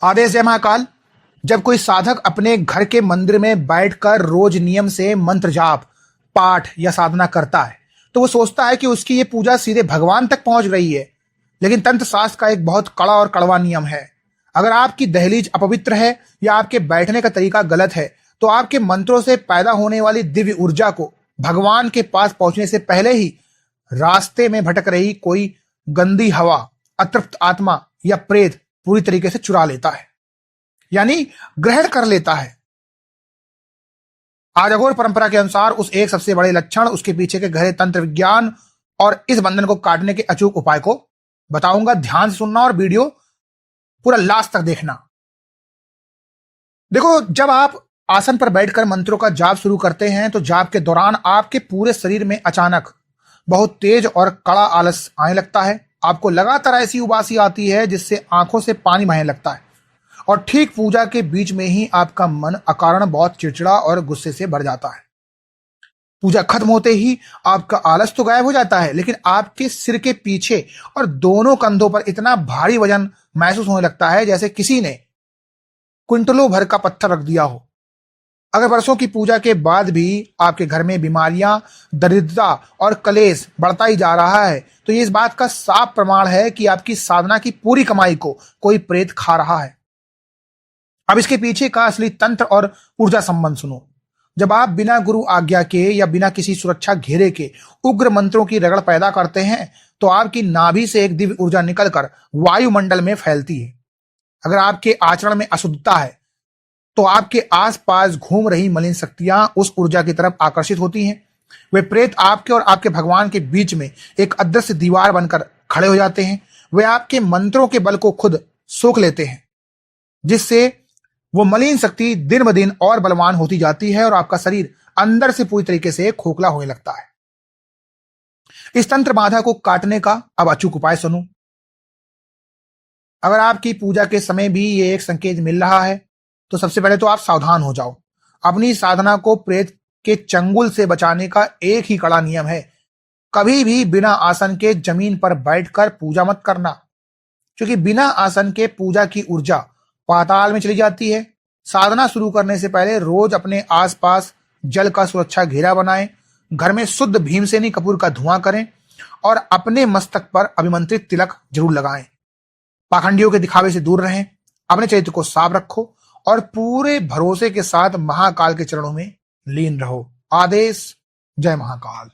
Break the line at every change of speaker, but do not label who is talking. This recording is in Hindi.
आदेश जय महाकाल। जब कोई साधक अपने घर के मंदिर में बैठकर रोज नियम से मंत्र जाप, पाठ या साधना करता है तो वो सोचता है कि उसकी ये पूजा सीधे भगवान तक पहुंच रही है। लेकिन तंत्र शास्त्र का एक बहुत कड़ा और कड़वा नियम है। अगर आपकी दहलीज अपवित्र है या आपके बैठने का तरीका गलत है तो आपके मंत्रों से पैदा होने वाली दिव्य ऊर्जा को भगवान के पास पहुंचने से पहले ही रास्ते में भटक रही कोई गंदी हवा, अतृप्त आत्मा या प्रेत पूरी तरीके से चुरा लेता है, यानी ग्रहण कर लेता है। आज अघोर परंपरा के अनुसार उस एक सबसे बड़े लक्षण, उसके पीछे के गहरे तंत्र विज्ञान और इस बंधन को काटने के अचूक उपाय को बताऊंगा। ध्यान से सुनना और वीडियो पूरा लास्ट तक देखना। देखो, जब आप आसन पर बैठकर मंत्रों का जाप शुरू करते हैं तो जाप के दौरान आपके पूरे शरीर में अचानक बहुत तेज और कड़ा आलस आने लगता है। आपको लगातार ऐसी उबासी आती है जिससे आंखों से पानी बहने लगता है और ठीक पूजा के बीच में ही आपका मन अकारण बहुत चिड़चिड़ा और गुस्से से भर जाता है। पूजा खत्म होते ही आपका आलस तो गायब हो जाता है, लेकिन आपके सिर के पीछे और दोनों कंधों पर इतना भारी वजन महसूस होने लगता है जैसे किसी ने क्विंटलों भर का पत्थर रख दिया हो। अगर वर्षों की पूजा के बाद भी आपके घर में बीमारियां, दरिद्रता और कलेश बढ़ता ही जा रहा है तो ये इस बात का साफ प्रमाण है कि आपकी साधना की पूरी कमाई को कोई प्रेत खा रहा है। अब इसके पीछे का असली तंत्र और ऊर्जा संबंध सुनो। जब आप बिना गुरु आज्ञा के या बिना किसी सुरक्षा घेरे के उग्र मंत्रों की रगड़ पैदा करते हैं तो आपकी नाभि से एक दिव्य ऊर्जा निकलकर वायुमंडल में फैलती है। अगर आपके आचरण में अशुद्धता है तो आपके आसपास घूम रही मलिन शक्तियां उस ऊर्जा की तरफ आकर्षित होती हैं। वे प्रेत आपके और आपके भगवान के बीच में एक अदृश्य दीवार बनकर खड़े हो जाते हैं। वे आपके मंत्रों के बल को खुद सोख लेते हैं, जिससे वो मलिन शक्ति दिन ब दिन और बलवान होती जाती है और आपका शरीर अंदर से पूरी तरीके से खोखला होने लगता है। इस तंत्र बाधा को काटने का अब अचूक उपाय सुनो। अगर आपकी पूजा के समय भी ये एक संकेत मिल रहा है तो सबसे पहले तो आप सावधान हो जाओ। अपनी साधना को प्रेत के चंगुल से बचाने का एक ही कड़ा नियम है, कभी भी बिना आसन के जमीन पर बैठकर पूजा मत करना, क्योंकि बिना आसन के पूजा की ऊर्जा पाताल में चली जाती है। साधना शुरू करने से पहले रोज अपने आसपास जल का सुरक्षा घेरा बनाएं, घर में शुद्ध भीमसेनी कपूर का धुआं करें और अपने मस्तक पर अभिमंत्रित तिलक जरूर लगाएं। पाखंडियों के दिखावे से दूर रहें, अपने चरित्र को साफ रखो और पूरे भरोसे के साथ महाकाल के चरणों में लीन रहो। आदेश जय महाकाल।